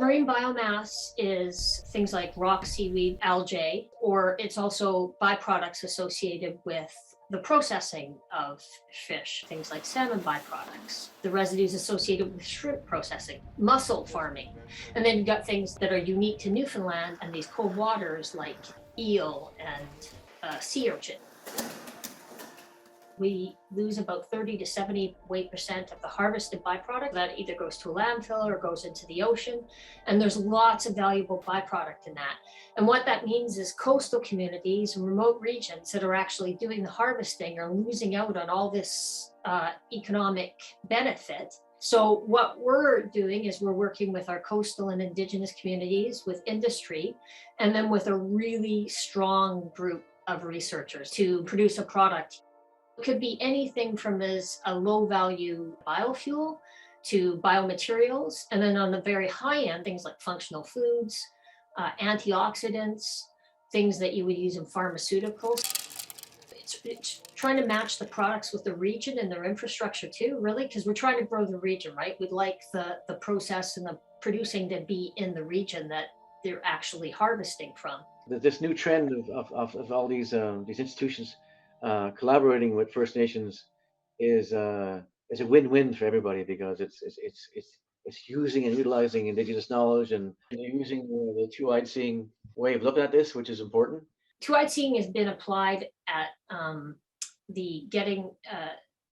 Marine biomass is things like rock seaweed, algae, or it's also byproducts associated with the processing of fish, things like salmon byproducts, the residues associated with shrimp processing, mussel farming. And then you've got things that are unique to Newfoundland and these cold waters like eel and sea urchin. We lose about 30 to 70 weight percent of the harvested byproduct that either goes to a landfill or goes into the ocean. And there's lots of valuable byproduct in that. And what that means is coastal communities and remote regions that are actually doing the harvesting are losing out on all this economic benefit. So what we're doing is we're working with our coastal and Indigenous communities, with industry, and then with a really strong group of researchers to produce a product. It could be anything from as a low value biofuel to biomaterials. And then on the very high end, things like functional foods, antioxidants, things that you would use in pharmaceuticals. It's trying to match the products with the region and their infrastructure too, really, because we're trying to grow the region, right? We'd like the process and the producing to be in the region that they're actually harvesting from. This new trend of all these institutions collaborating with First Nations is a win-win for everybody because it's using and utilizing Indigenous knowledge and using the two-eyed seeing way of looking at this, which is important. Two-eyed seeing has been applied at the getting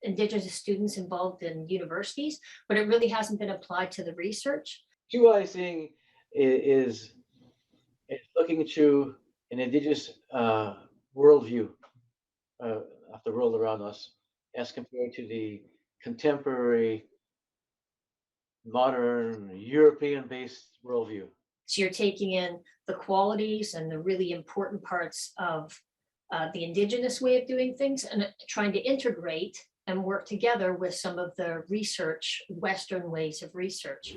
Indigenous students involved in universities, but it really hasn't been applied to the research. Two-eyed seeing is looking through an Indigenous worldview of the world around us as compared to the contemporary, modern, European-based worldview. So you're taking in the qualities and the really important parts of the Indigenous way of doing things and trying to integrate and work together with some of the research, Western ways of research.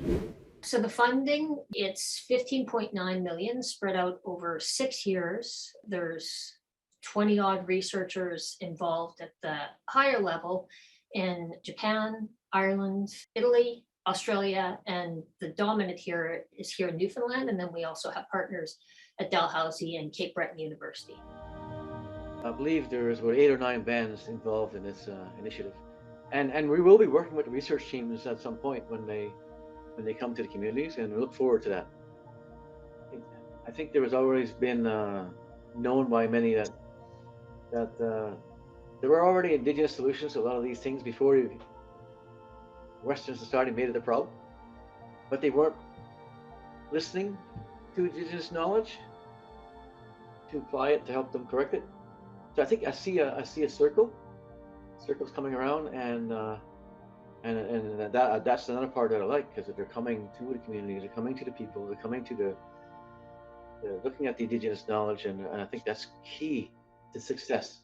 So the funding, it's 15.9 million spread out over 6 years. There's 20 odd researchers involved at the higher level in Japan, Ireland, Italy, Australia, and the dominant here is here in Newfoundland. And then we also have partners at Dalhousie and Cape Breton University. I believe there's about 8 or 9 bands involved in this initiative, and we will be working with the research teams at some point when they come to the communities, and we look forward to that. I think there has always been known by many that there were already Indigenous solutions to a lot of these things before Western society made it a problem, but they weren't listening to Indigenous knowledge to apply it to help them correct it. So I think I see a circles coming around, and that's another part that I like because they're coming to the communities, they're coming to the people, they're coming to they're looking at the Indigenous knowledge, and I think that's key to success.